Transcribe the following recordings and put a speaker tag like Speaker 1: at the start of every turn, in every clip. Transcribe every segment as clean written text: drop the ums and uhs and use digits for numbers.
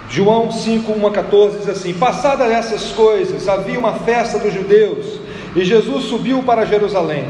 Speaker 1: João 5, 1 a 14 diz assim: passadas essas coisas, havia uma festa dos judeus, e Jesus subiu para Jerusalém.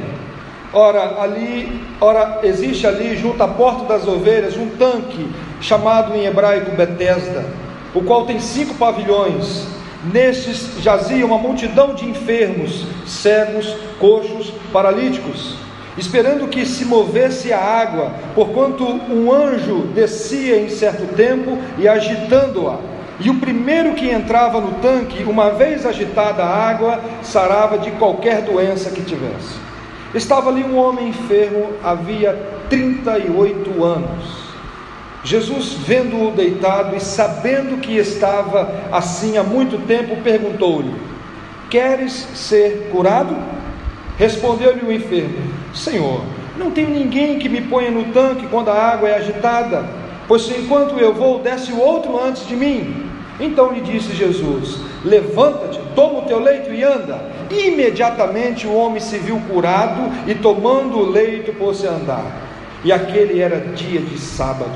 Speaker 1: Ora, existe ali, junto à porta das ovelhas, um tanque, chamado em hebraico Betesda, o qual tem 5 pavilhões. Nestes jazia uma multidão de enfermos, cegos, coxos, paralíticos, esperando que se movesse a água, porquanto um anjo descia em certo tempo e agitando-a. E o primeiro que entrava no tanque, uma vez agitada a água, sarava de qualquer doença que tivesse. Estava ali um homem enfermo, havia 38 anos. Jesus, vendo-o deitado e sabendo que estava assim há muito tempo, perguntou-lhe: queres ser curado? Respondeu-lhe o enfermo: Senhor, não tenho ninguém que me ponha no tanque quando a água é agitada, pois se enquanto eu vou, desce o outro antes de mim. Então lhe disse Jesus: levanta-te, toma o teu leito e anda. E imediatamente o homem se viu curado e, tomando o leito, pôs-se a andar. E aquele era dia de sábado.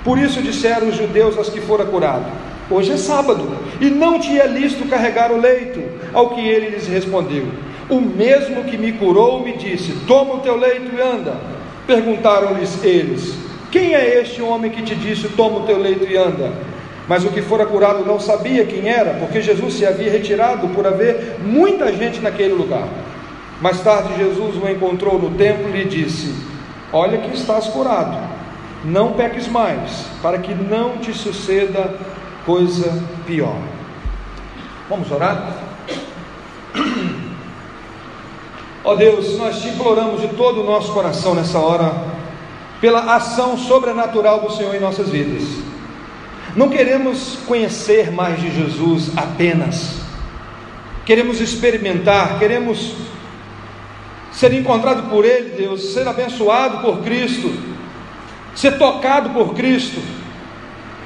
Speaker 1: Por isso disseram os judeus aos que fora curado: hoje é sábado, e não te é lícito carregar o leito. Ao que ele lhes respondeu: o mesmo que me curou me disse: toma o teu leito e anda. Perguntaram-lhes eles: quem é este homem que te disse: toma o teu leito e anda? Mas o que fora curado não sabia quem era, porque Jesus se havia retirado por haver muita gente naquele lugar. Mais tarde Jesus o encontrou no templo e lhe disse: olha que estás curado, não peques mais, para que não te suceda coisa pior. Vamos orar? Ó Deus, nós te imploramos de todo o nosso coração nessa hora, pela ação sobrenatural do Senhor em nossas vidas. Não queremos conhecer mais de Jesus apenas, queremos experimentar, queremos ser encontrado por Ele, Deus, ser abençoado por Cristo, ser tocado por Cristo.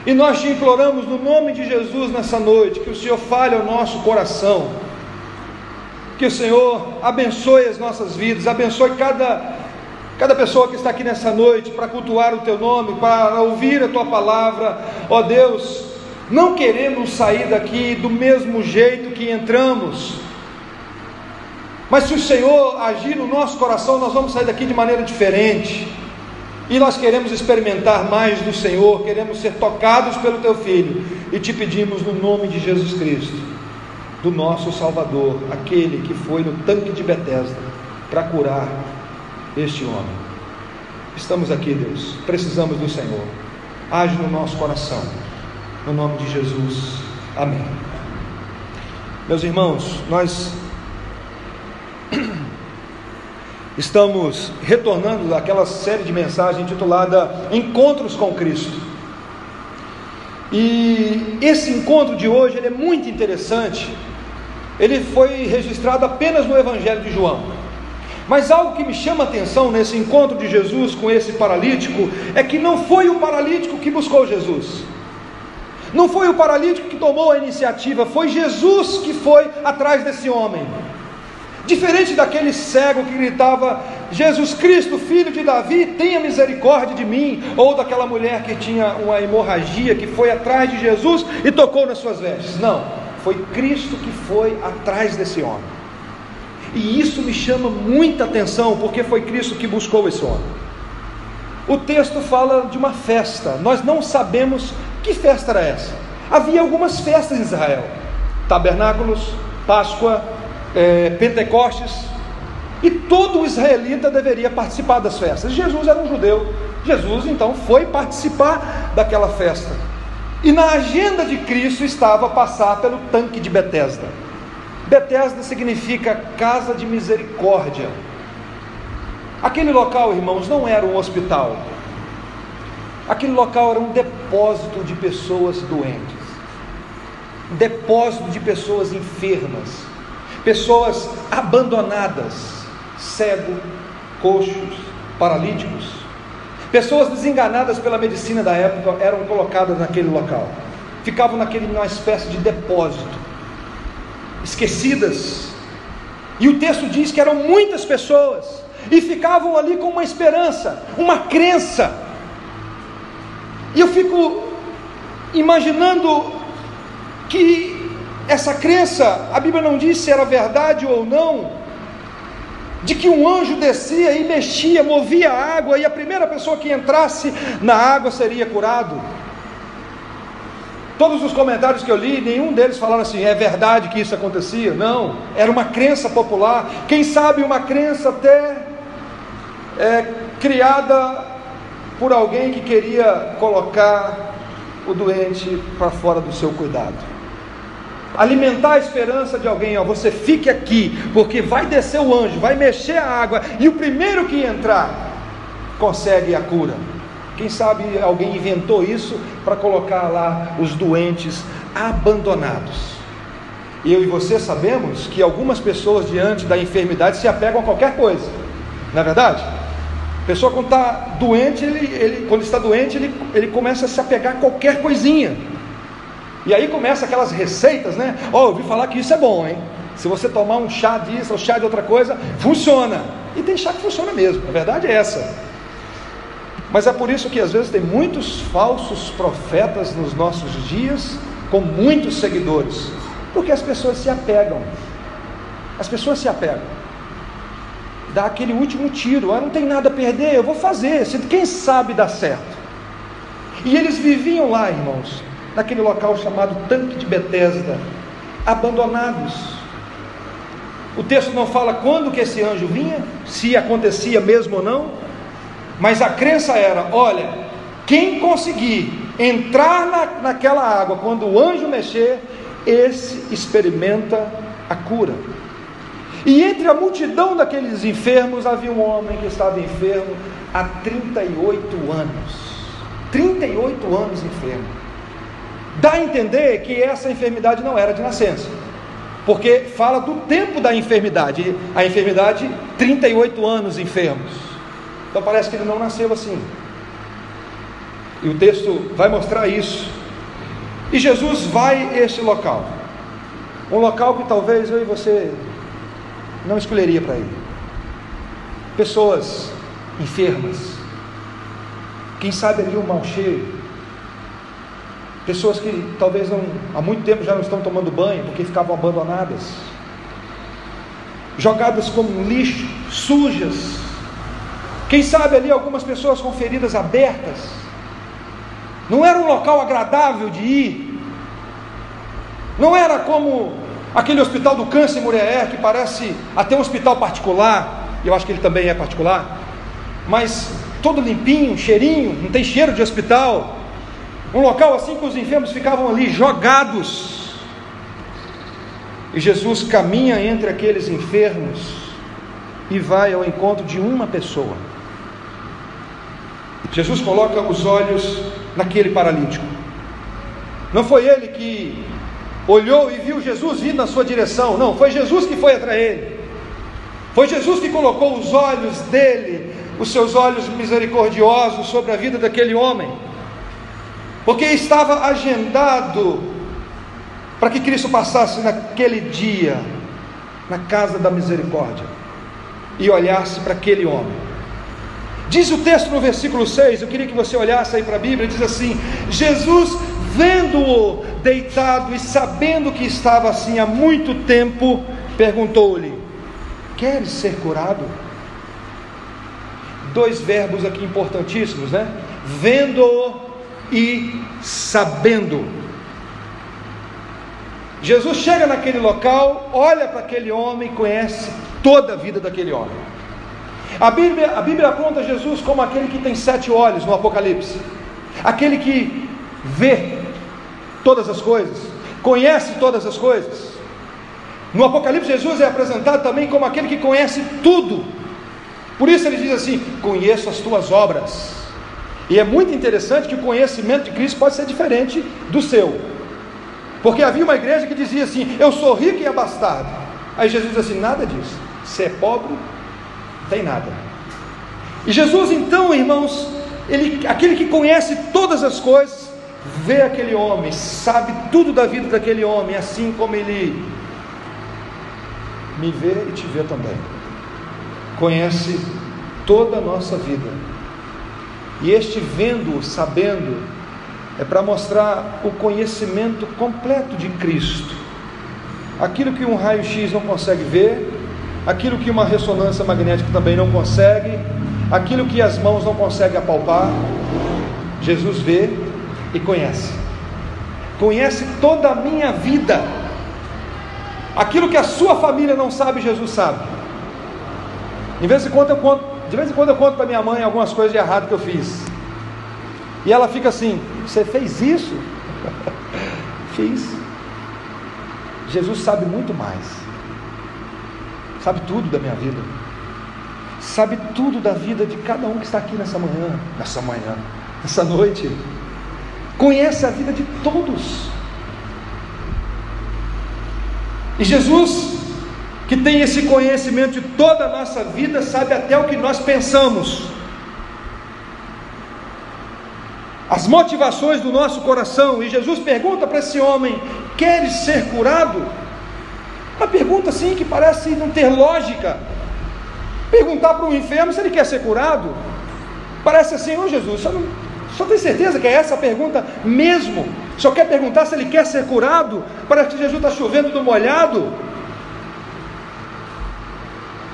Speaker 1: E nós te imploramos no nome de Jesus nessa noite, que o Senhor fale ao nosso coração, que o Senhor abençoe as nossas vidas, abençoe cada pessoa que está aqui nessa noite para cultuar o Teu nome, para ouvir a Tua palavra. Ó Deus, não queremos sair daqui do mesmo jeito que entramos, mas se o Senhor agir no nosso coração, nós vamos sair daqui de maneira diferente. E nós queremos experimentar mais do Senhor, queremos ser tocados pelo Teu Filho, e te pedimos no nome de Jesus Cristo, do nosso Salvador, aquele que foi no tanque de Betesda para curar este homem. Estamos aqui, Deus, precisamos do Senhor. Age no nosso coração, no nome de Jesus, amém. Meus irmãos, nós estamos retornando daquela série de mensagens intitulada Encontros com Cristo. E esse encontro de hoje, ele é muito interessante. Ele foi registrado apenas no Evangelho de João. Mas algo que me chama a atenção nesse encontro de Jesus com esse paralítico é que não foi o paralítico que buscou Jesus, não foi o paralítico que tomou a iniciativa, foi Jesus que foi atrás desse homem. Diferente daquele cego que gritava: Jesus Cristo, filho de Davi, tenha misericórdia de mim, ou daquela mulher que tinha uma hemorragia, que foi atrás de Jesus e tocou nas suas vestes. Não, foi Cristo que foi atrás desse homem. E isso me chama muita atenção, porque foi Cristo que buscou esse homem. O texto fala de uma festa. Nós não sabemos que festa era essa. Havia algumas festas em Israel: tabernáculos, Páscoa, Pentecostes, e todo israelita deveria participar das festas. Jesus era um judeu, Jesus então foi participar daquela festa, e na agenda de Cristo estava passar pelo tanque de Betesda. Betesda significa casa de misericórdia. Aquele local, irmãos, não era um hospital. Aquele local era um depósito de pessoas doentes, um depósito de pessoas enfermas, pessoas abandonadas, cegos, coxos, paralíticos, pessoas desenganadas pela medicina da época eram colocadas naquele local, ficavam numa espécie de depósito, esquecidas. E o texto diz que eram muitas pessoas, e ficavam ali com uma esperança, uma crença. E eu fico imaginando que essa crença, a Bíblia não diz se era verdade ou não, de que um anjo descia e mexia, movia a água, e a primeira pessoa que entrasse na água seria curado. Todos os comentários que eu li, nenhum deles falaram assim, é verdade que isso acontecia. Não, era uma crença popular, quem sabe uma crença até criada por alguém que queria colocar o doente para fora do seu cuidado, alimentar a esperança de alguém, você fique aqui, porque vai descer o anjo, vai mexer a água, e o primeiro que entrar, consegue a cura. Quem sabe alguém inventou isso para colocar lá os doentes abandonados. E eu e você sabemos que algumas pessoas diante da enfermidade se apegam a qualquer coisa, não é verdade? A pessoa quando está doente, quando está doente, ele começa a se apegar a qualquer coisinha. E aí começa aquelas receitas, né? Eu ouvi falar que isso é bom, hein? Se você tomar um chá disso ou chá de outra coisa, funciona. E tem chá que funciona mesmo, a verdade é essa. Mas é por isso que às vezes tem muitos falsos profetas nos nossos dias, com muitos seguidores, porque as pessoas se apegam. As pessoas se apegam. Dá aquele último tiro, não tem nada a perder, eu vou fazer, quem sabe dá certo. E eles viviam lá, irmãos, naquele local chamado Tanque de Betesda, abandonados. O texto não fala quando que esse anjo vinha, se acontecia mesmo ou não, mas a crença era, olha, quem conseguir entrar naquela água quando o anjo mexer, esse experimenta a cura. E entre a multidão daqueles enfermos havia um homem que estava enfermo há 38 anos. 38 anos enfermo. Dá a entender que essa enfermidade não era de nascença, porque fala do tempo da enfermidade. A enfermidade, 38 anos enfermos. Então parece que ele não nasceu assim. E o texto vai mostrar isso. E Jesus vai a esse local, um local que talvez eu e você não escolheria para ir. Pessoas enfermas, quem sabe ali um mau cheiro, pessoas que talvez há muito tempo já não estão tomando banho, porque ficavam abandonadas, jogadas como lixo, sujas. Quem sabe ali algumas pessoas com feridas abertas. Não era um local agradável de ir. Não era como aquele hospital do câncer em Muriaé, que parece até um hospital particular. Eu acho que ele também é particular, mas todo limpinho, cheirinho, não tem cheiro de hospital. Um local assim que os enfermos ficavam ali jogados. E Jesus caminha entre aqueles enfermos e vai ao encontro de uma pessoa. Jesus coloca os olhos naquele paralítico. Não foi ele que olhou e viu Jesus vindo na sua direção, não, foi Jesus que foi atrás dele. Foi Jesus que colocou os olhos dele, os seus olhos misericordiosos sobre a vida daquele homem, porque estava agendado para que Cristo passasse naquele dia na casa da misericórdia e olhasse para aquele homem. Diz o texto no versículo 6, eu queria que você olhasse aí para a Bíblia, diz assim: Jesus, vendo-o deitado e sabendo que estava assim há muito tempo, perguntou-lhe: queres ser curado? Dois verbos aqui importantíssimos, né? Vendo-o e sabendo. Jesus chega naquele local, olha para aquele homem, conhece toda a vida daquele homem. A Bíblia aponta Jesus como aquele que tem 7 olhos no Apocalipse, aquele que vê todas as coisas, conhece todas as coisas. No Apocalipse, Jesus é apresentado também como aquele que conhece tudo. Por isso ele diz assim: conheço as tuas obras. E é muito interessante que o conhecimento de Cristo pode ser diferente do seu, porque havia uma igreja que dizia assim: eu sou rico e abastado. Aí Jesus diz assim: nada disso, você é pobre, não tem nada. E Jesus então, irmãos, aquele que conhece todas as coisas, vê aquele homem, sabe tudo da vida daquele homem, assim como ele me vê e te vê também, conhece toda a nossa vida. E este vendo, sabendo, é para mostrar o conhecimento completo de Cristo. Aquilo que um raio-x não consegue ver, aquilo que uma ressonância magnética também não consegue, aquilo que as mãos não conseguem apalpar, Jesus vê e conhece. Conhece toda a minha vida. Aquilo que a sua família não sabe, Jesus sabe. De vez em quando eu conto para minha mãe algumas coisas de errado que eu fiz. E ela fica assim: você fez isso? Fiz. Jesus sabe muito mais. Sabe tudo da minha vida. Sabe tudo da vida de cada um que está aqui nessa noite. Conhece a vida de todos. E Jesus, que tem esse conhecimento de toda a nossa vida, sabe até o que nós pensamos, as motivações do nosso coração. E Jesus pergunta para esse homem: queres ser curado? Uma pergunta assim que parece não ter lógica. Perguntar para um enfermo se ele quer ser curado, parece assim: ô Jesus, só tem certeza que é essa a pergunta mesmo? Só quer perguntar se ele quer ser curado? Parece que Jesus está chovendo do molhado.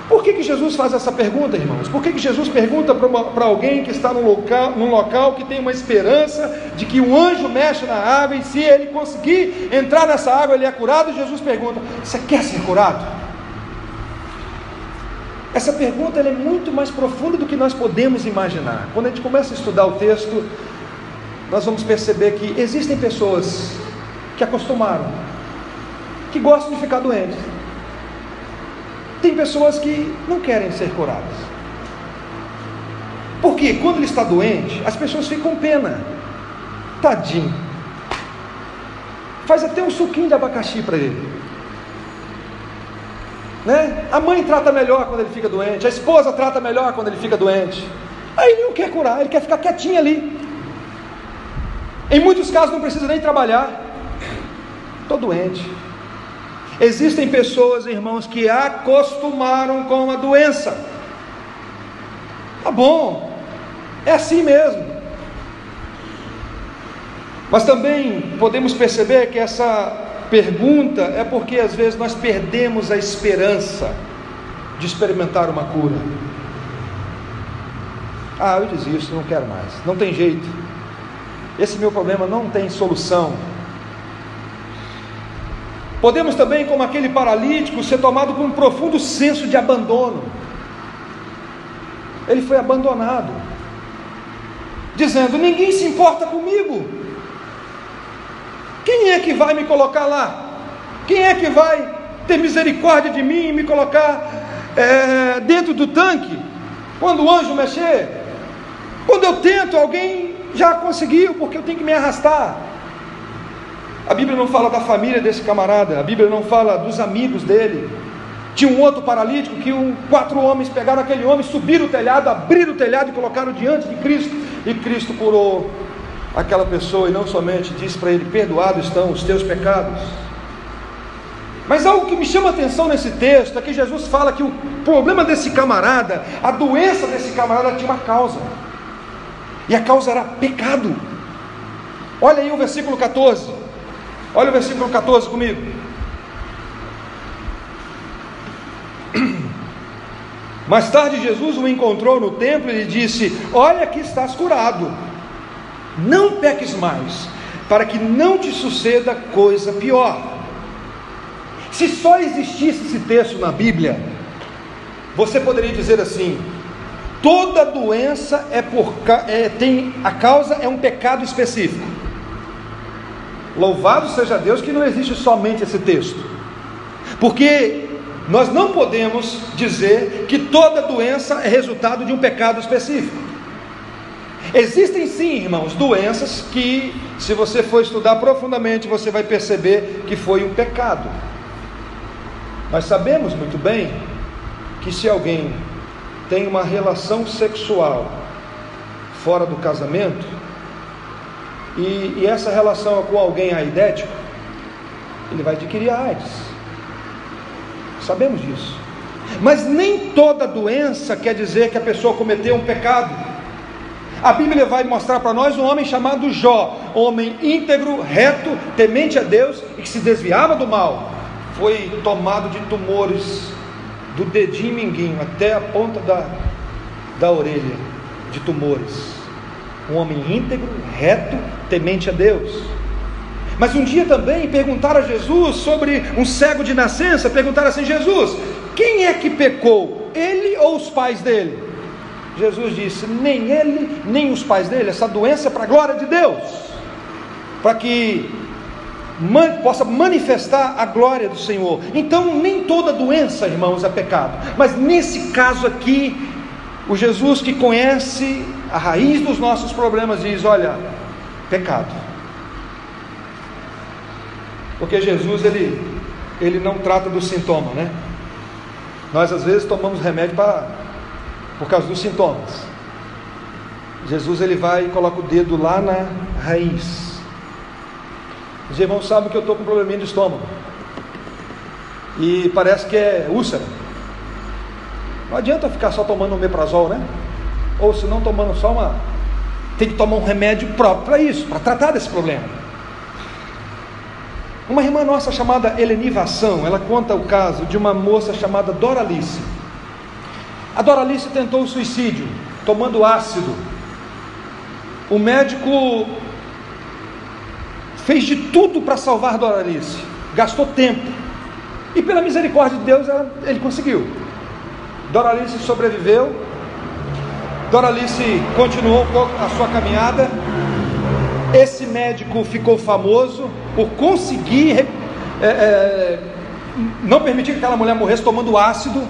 Speaker 1: Por que Jesus faz essa pergunta, irmãos? Por que Jesus pergunta para alguém que está num local que tem uma esperança de que um anjo mexe na água, e se ele conseguir entrar nessa água ele é curado? Jesus pergunta: você quer ser curado? Essa pergunta ela é muito mais profunda do que nós podemos imaginar. Quando a gente começa a estudar o texto, nós vamos perceber que existem pessoas que acostumaram, que gostam de ficar doentes. Tem pessoas que não querem ser curadas. Porque quando ele está doente, as pessoas ficam com pena. Tadinho. Faz até um suquinho de abacaxi para ele, né? A mãe trata melhor quando ele fica doente, a esposa trata melhor quando ele fica doente. Aí ele não quer curar, ele quer ficar quietinho ali. Em muitos casos não precisa nem trabalhar. Estou doente. Existem pessoas, irmãos, que acostumaram com a doença. Tá bom, é assim mesmo. Mas também podemos perceber que essa pergunta é porque às vezes nós perdemos a esperança de experimentar uma cura. Eu desisto, não quero mais, não tem jeito, esse meu problema não tem solução. Podemos também, como aquele paralítico, ser tomado por um profundo senso de abandono. Ele foi abandonado, dizendo: ninguém se importa comigo. Quem é que vai me colocar lá? Quem é que vai ter misericórdia de mim e me colocar dentro do tanque quando o anjo mexer? Quando eu tento, alguém já conseguiu, porque eu tenho que me arrastar. A Bíblia não fala da família desse camarada, a Bíblia não fala dos amigos dele. Tinha um outro paralítico que 4 homens pegaram aquele homem, subiram o telhado, abriram o telhado e colocaram diante de Cristo, e Cristo curou aquela pessoa, e não somente disse para ele: perdoados estão os teus pecados. Mas algo que me chama a atenção nesse texto é que Jesus fala que o problema desse camarada, a doença desse camarada tinha uma causa, e a causa era pecado. Olha aí o versículo 14. Olha o versículo 14 comigo. Mais tarde Jesus o encontrou no templo e lhe disse: olha que estás curado, não peques mais, para que não te suceda coisa pior. Se só existisse esse texto na Bíblia, você poderia dizer assim: toda doença a causa é um pecado específico. Louvado seja Deus que não existe somente esse texto, porque nós não podemos dizer que toda doença é resultado de um pecado específico. Existem sim, irmãos, doenças que, se você for estudar profundamente, você vai perceber que foi um pecado. Nós sabemos muito bem que se alguém tem uma relação sexual fora do casamento, e essa relação é com alguém aidético, ele vai adquirir a AIDS. Sabemos disso. Mas nem toda doença quer dizer que a pessoa cometeu um pecado. A Bíblia vai mostrar para nós um homem chamado Jó. homem íntegro, reto, temente a Deus e que se desviava do mal, foi tomado de tumores do dedinho minguinho até a ponta da orelha, de tumores. Um homem íntegro, reto, temente a Deus. Mas um dia também perguntaram a Jesus sobre um cego de nascença. Perguntaram assim: Jesus, quem é que pecou, ele ou os pais dele? Jesus disse: nem ele, nem os pais dele. Essa doença é para a glória de Deus, para que possa manifestar a glória do Senhor. Então nem toda doença, irmãos, é pecado, mas nesse caso aqui, o Jesus que conhece a raiz dos nossos problemas diz: olha, pecado. Porque Jesus, ele não trata do sintoma, né? Nós às vezes tomamos remédio por causa dos sintomas. Jesus, ele vai e coloca o dedo lá na raiz. Os irmãos sabem que eu estou com um probleminha de estômago, e parece que é úlcera. Não adianta ficar só tomando omeprazol, né? Ou se não tomando só tem que tomar um remédio próprio para isso, para tratar desse problema. Uma irmã nossa chamada Helenivação, ela conta o caso de uma moça chamada Doralice. A Doralice tentou o suicídio, tomando ácido. O médico fez de tudo para salvar Doralice, gastou tempo, e pela misericórdia de Deus ele conseguiu. Doralice sobreviveu. Doralice continuou a sua caminhada. Esse médico ficou famoso por conseguir não permitir que aquela mulher morresse tomando ácido,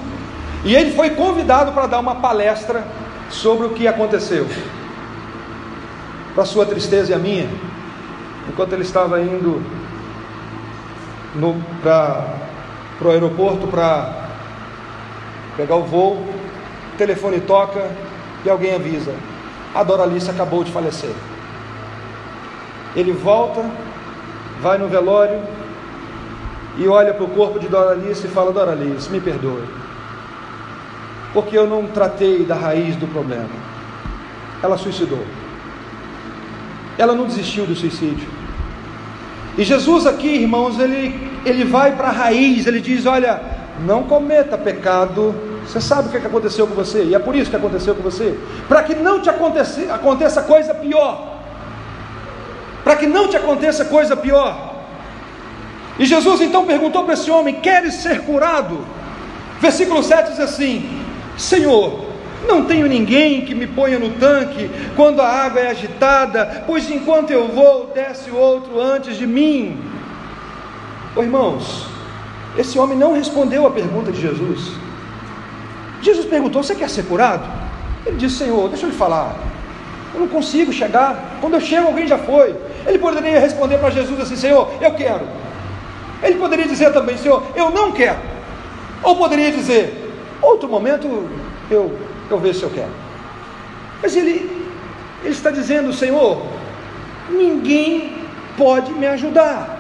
Speaker 1: e ele foi convidado para dar uma palestra sobre o que aconteceu. Para sua tristeza e a minha, enquanto ele estava indo para o aeroporto para pegar o voo, o telefone toca e alguém avisa: a Doralice acabou de falecer. Ele volta, vai no velório e olha para o corpo de Doralice e fala: Doralice, me perdoe, porque eu não tratei da raiz do problema. Ela suicidou. Ela não desistiu do suicídio. E Jesus aqui, irmãos, ele vai para a raiz. Ele diz: olha, não cometa pecado. Você sabe o que aconteceu com você, e é por isso que aconteceu com você, para que não te aconteça coisa pior. Para que não te aconteça coisa pior. E Jesus então perguntou para esse homem: queres ser curado? Versículo 7 diz assim: Senhor, não tenho ninguém que me ponha no tanque quando a água é agitada, pois enquanto eu vou, desce outro antes de mim. Irmãos, esse homem não respondeu a pergunta de Jesus. Jesus perguntou: você quer ser curado? Ele disse: Senhor, deixa eu lhe falar, eu não consigo chegar. Quando eu chego, alguém já foi. Ele poderia responder para Jesus assim: Senhor, eu quero. Ele poderia dizer também: Senhor, eu não quero. Ou poderia dizer: outro momento eu vejo se eu quero. Mas ele está dizendo: Senhor, ninguém pode me ajudar.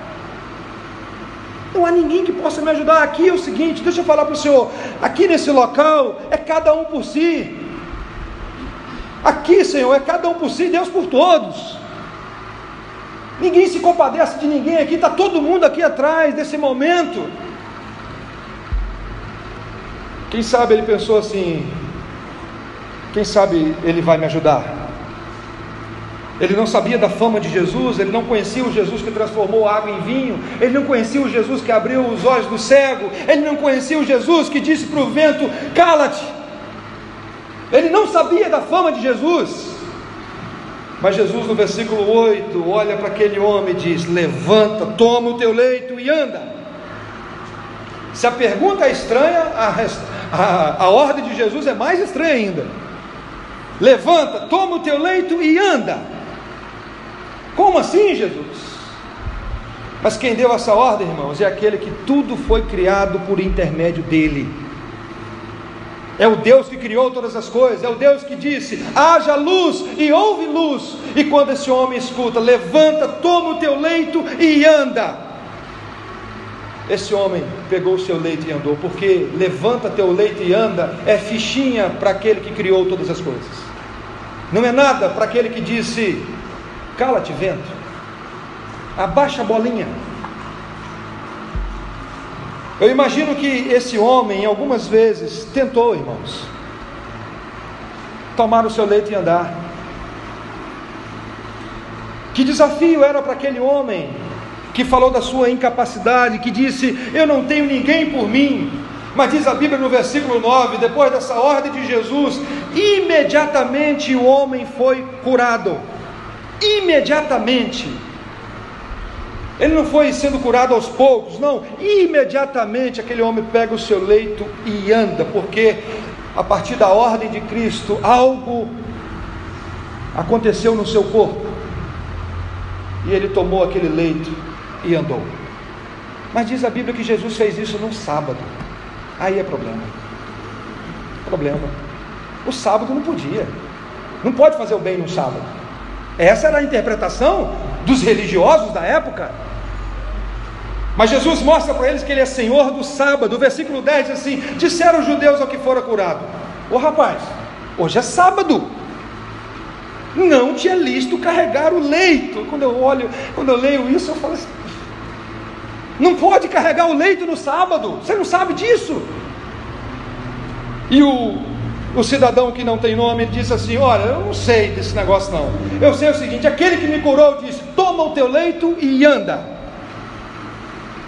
Speaker 1: Não há ninguém que possa me ajudar. Aqui é o seguinte, deixa eu falar para o Senhor, aqui nesse local é cada um por si. Aqui, Senhor, é cada um por si, Deus por todos. Ninguém se compadece de ninguém aqui, está todo mundo aqui atrás desse momento. Quem sabe ele pensou assim: quem sabe ele vai me ajudar. Ele não sabia da fama de Jesus, ele não conhecia o Jesus que transformou água em vinho, ele não conhecia o Jesus que abriu os olhos do cego, ele não conhecia o Jesus que disse para o vento: cala-te. Ele não sabia da fama de Jesus. Mas Jesus, no versículo 8, olha para aquele homem e diz: levanta, toma o teu leito e anda. Se a pergunta é estranha, a ordem de Jesus é mais estranha ainda. Levanta, toma o teu leito e anda. Como assim, Jesus? Mas quem deu essa ordem, irmãos, é aquele que tudo foi criado por intermédio dele. É o Deus que criou todas as coisas, é o Deus que disse: haja luz, e houve luz. E quando esse homem escuta: levanta, toma o teu leito e anda, esse homem pegou o seu leito e andou. Porque levanta teu leito e anda é fichinha para aquele que criou todas as coisas. Não é nada para aquele que disse: cala-te, vento. abaixa a bolinha. Eu imagino que esse homem, algumas vezes, tentou, irmãos, tomar o seu leito e andar. Que desafio era para aquele homem que falou da sua incapacidade, que disse: eu não tenho ninguém por mim. Mas diz a Bíblia no versículo 9, depois dessa ordem de Jesus, imediatamente o homem foi curado. Imediatamente. Ele não foi sendo curado aos poucos, não. Imediatamente aquele homem pega o seu leito e anda, porque a partir da ordem de Cristo, algo aconteceu no seu corpo, e ele tomou aquele leito e andou. Mas diz a Bíblia que Jesus fez isso no sábado. Aí é problema. O sábado não podia. Não pode fazer o bem no sábado. Essa era a interpretação dos religiosos da época. Mas Jesus mostra para eles que Ele é Senhor do sábado. O versículo 10 diz assim: disseram os judeus ao que fora curado: ô rapaz, hoje é sábado, não te é lícito carregar o leito. Quando eu leio isso, eu falo assim: não pode carregar o leito no sábado, você não sabe disso? E o cidadão que não tem nome, ele disse assim: olha, eu não sei desse negócio não, eu sei o seguinte, aquele que me curou disse: toma o teu leito e anda.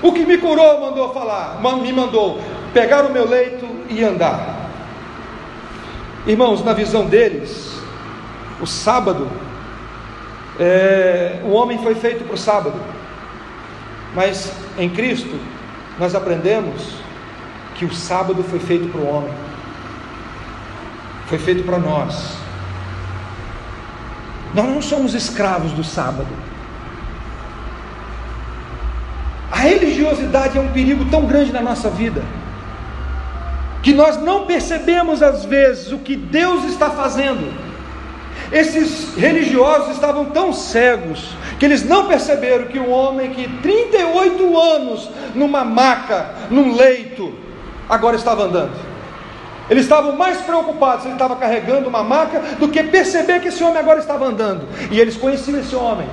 Speaker 1: O que me curou me mandou pegar o meu leito e andar. Irmãos, na visão deles, o sábado, o homem foi feito para o sábado. Mas em Cristo, nós aprendemos que o sábado foi feito para o homem, foi feito para nós. Nós não somos escravos do sábado. A religiosidade é um perigo tão grande na nossa vida, que nós não percebemos às vezes o que Deus está fazendo. Esses religiosos estavam tão cegos, que eles não perceberam que um homem que 38 anos numa maca, num leito, agora estava andando. Eles estavam mais preocupados se ele estava carregando uma maca, do que perceber que esse homem agora estava andando. E eles conheciam esse homem,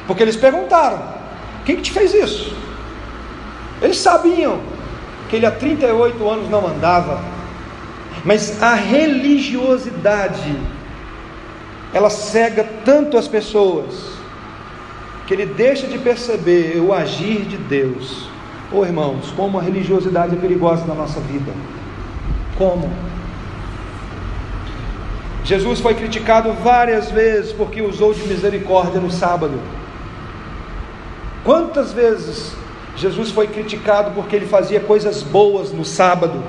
Speaker 1: porque eles perguntaram: quem que te fez isso? Eles sabiam que ele há 38 anos não andava. Mas a religiosidade, ela cega tanto as pessoas, que ele deixa de perceber o agir de Deus. Oh irmãos, como a religiosidade é perigosa na nossa vida. Como? Jesus foi criticado várias vezes porque usou de misericórdia no sábado. Quantas vezes Jesus foi criticado porque ele fazia coisas boas no sábado?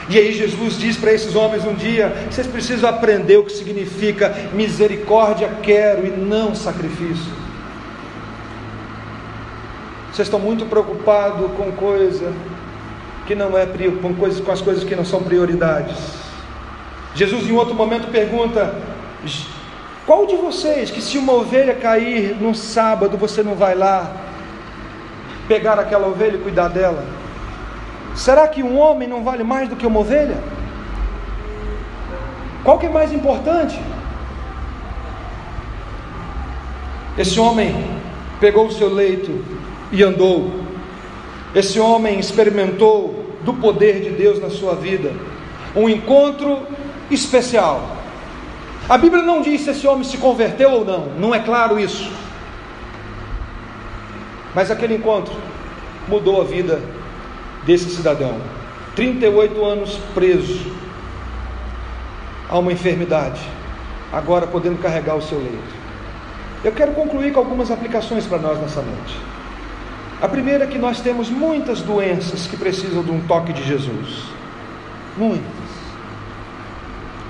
Speaker 1: E aí Jesus diz para esses homens um dia: vocês precisam aprender o que significa misericórdia quero e não sacrifício. Vocês estão muito preocupados com coisa que não é, com as coisas que não são prioridades. Jesus em outro momento pergunta: qual de vocês que, se uma ovelha cair no sábado, você não vai lá pegar aquela ovelha e cuidar dela? Será que um homem não vale mais do que uma ovelha? Qual que é mais importante? Esse homem pegou o seu leito e andou. Esse homem experimentou do poder de Deus na sua vida, um encontro especial. A Bíblia não diz se esse homem se converteu ou não, não é claro isso. Mas aquele encontro mudou a vida desse cidadão. 38 anos preso a uma enfermidade, agora podendo carregar o seu leito. Eu quero concluir com algumas aplicações para nós nessa noite. A primeira é que nós temos muitas doenças que precisam de um toque de Jesus. Muitas.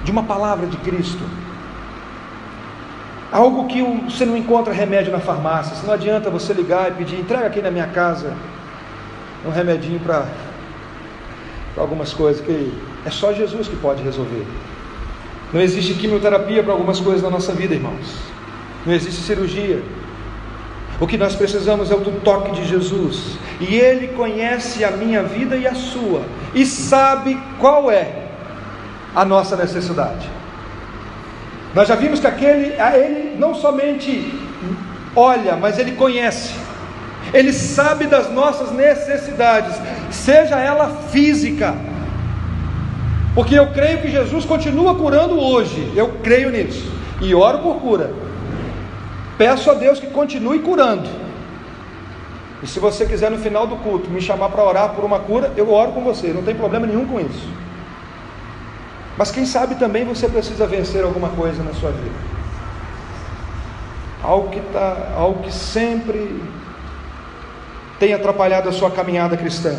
Speaker 1: De uma palavra de Cristo. Algo que você não encontra remédio na farmácia. Não adianta você ligar e pedir: entrega aqui na minha casa um remedinho para algumas coisas, que é só Jesus que pode resolver. Não existe quimioterapia para algumas coisas na nossa vida, irmãos. Não existe cirurgia. O que nós precisamos é do toque de Jesus. E Ele conhece a minha vida e a sua, e sabe qual é a nossa necessidade. Nós já vimos que Ele não somente olha, mas Ele conhece, Ele sabe das nossas necessidades, seja ela física, porque eu creio que Jesus continua curando hoje, eu creio nisso, e oro por cura, peço a Deus que continue curando, e se você quiser no final do culto me chamar para orar por uma cura, eu oro com você, não tem problema nenhum com isso. Mas quem sabe também você precisa vencer alguma coisa na sua vida, algo que sempre tem atrapalhado a sua caminhada cristã.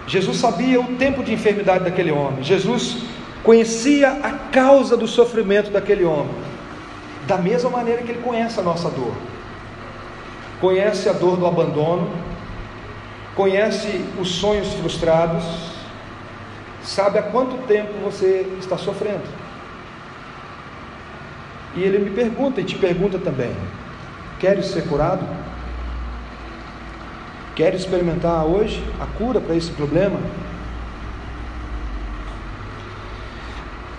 Speaker 1: Jesus sabia o tempo de enfermidade daquele homem, Jesus conhecia a causa do sofrimento daquele homem, da mesma maneira que Ele conhece a nossa dor, conhece a dor do abandono, conhece os sonhos frustrados, sabe há quanto tempo você está sofrendo, e Ele me pergunta e te pergunta também: queres ser curado? Queres experimentar hoje a cura para esse problema?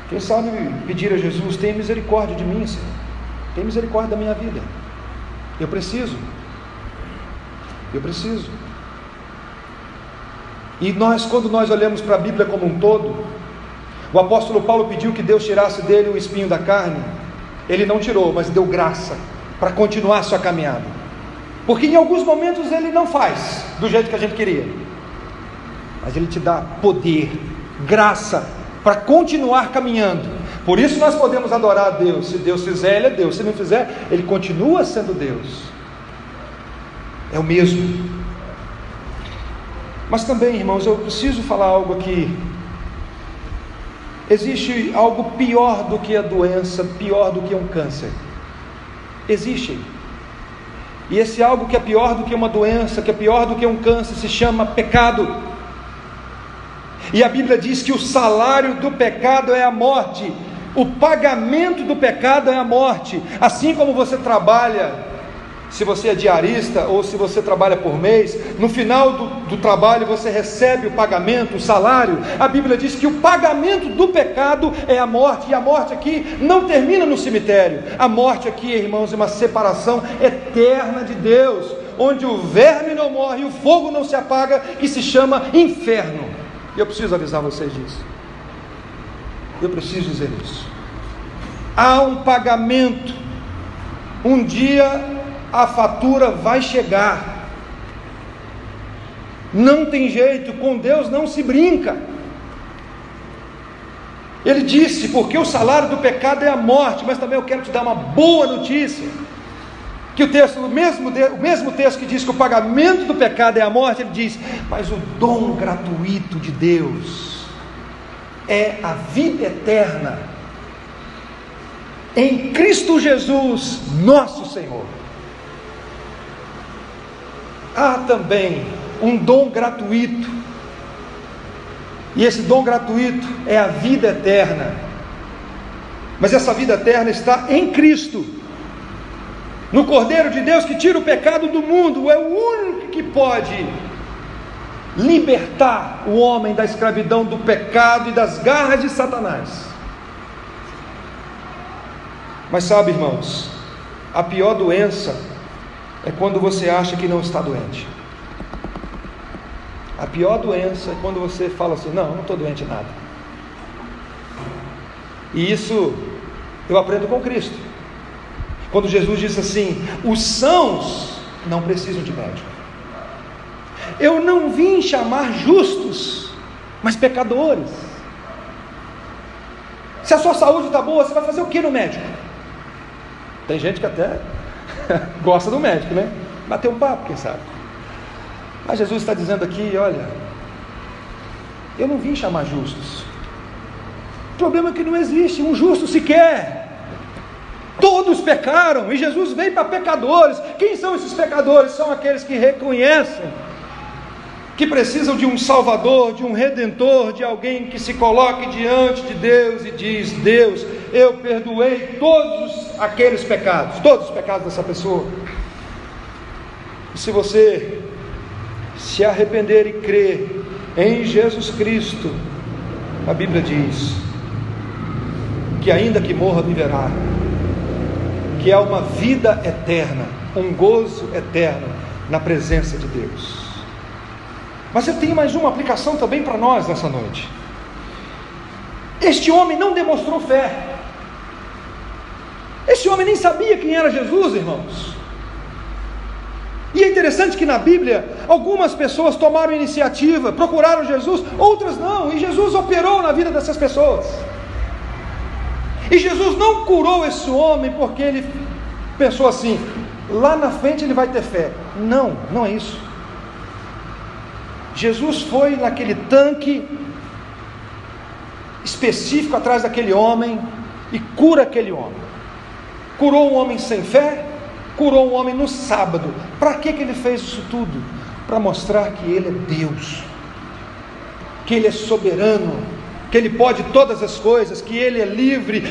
Speaker 1: Quem sabe pedir a Jesus: tenha misericórdia de mim, Senhor, tenha misericórdia da minha vida, eu preciso. E quando nós olhamos para a Bíblia como um todo, o apóstolo Paulo pediu que Deus tirasse dele o espinho da carne. Ele não tirou, mas deu graça para continuar a sua caminhada, porque em alguns momentos Ele não faz do jeito que a gente queria, mas Ele te dá poder, graça para continuar caminhando. Por isso nós podemos adorar a Deus. Se Deus fizer, Ele é Deus, se não fizer, Ele continua sendo Deus, é o mesmo. Mas também, irmãos, eu preciso falar algo aqui. Existe algo pior do que a doença, pior do que um câncer. Existe. E esse algo que é pior do que uma doença, que é pior do que um câncer, se chama pecado. E a Bíblia diz que o salário do pecado é a morte. O pagamento do pecado é a morte. Assim como você trabalha, se você é diarista ou se você trabalha por mês, no final do trabalho você recebe o pagamento, o salário. A Bíblia diz que o pagamento do pecado é a morte, e a morte aqui não termina no cemitério. A morte aqui, irmãos, é uma separação eterna de Deus, onde o verme não morre e o fogo não se apaga, que se chama inferno. E eu preciso avisar vocês disso, eu preciso dizer isso. Há um pagamento, um dia a fatura vai chegar, não tem jeito, com Deus não se brinca. Ele disse, porque o salário do pecado é a morte. Mas também eu quero te dar uma boa notícia, que o mesmo texto que diz que o pagamento do pecado é a morte, ele diz, mas o dom gratuito de Deus é a vida eterna em Cristo Jesus, nosso Senhor. Há também um dom gratuito, e esse dom gratuito é a vida eterna. Mas essa vida eterna está em Cristo, no Cordeiro de Deus que tira o pecado do mundo. É o único que pode libertar o homem da escravidão do pecado e das garras de Satanás. Mas sabe, irmãos, a pior doença é quando você acha que não está doente. A pior doença é quando você fala assim: não estou doente nada. E isso eu aprendo com Cristo, quando Jesus disse assim: os sãos não precisam de médico. Eu não vim chamar justos, mas pecadores. Se a sua saúde está boa, você vai fazer o que no médico? Tem gente que até gosta do médico, né? Bater um papo, quem sabe. Mas Jesus está dizendo aqui: olha, eu não vim chamar justos. O problema é que não existe um justo sequer. Todos pecaram, e Jesus veio para pecadores. Quem são esses pecadores? São aqueles que reconhecem que precisam de um Salvador, de um Redentor, de alguém que se coloque diante de Deus e diz: Deus, eu perdoei todos aqueles pecados, todos os pecados dessa pessoa. E se você se arrepender e crer em Jesus Cristo, a Bíblia diz que ainda que morra, viverá, que é uma vida eterna, um gozo eterno na presença de Deus. Mas eu tenho mais uma aplicação também para nós nessa noite. Este homem não demonstrou fé. Este homem nem sabia quem era Jesus, irmãos. E é interessante que na Bíblia, algumas pessoas tomaram iniciativa, procuraram Jesus, outras não, e Jesus operou na vida dessas pessoas. E Jesus não curou esse homem porque ele pensou assim, lá na frente ele vai ter fé. Não, não é isso. Jesus foi naquele tanque específico atrás daquele homem e cura aquele homem. Curou um homem sem fé, curou um homem no sábado. Para que ele fez isso tudo? Para mostrar que ele é Deus, que ele é soberano, que ele pode todas as coisas, que ele é livre.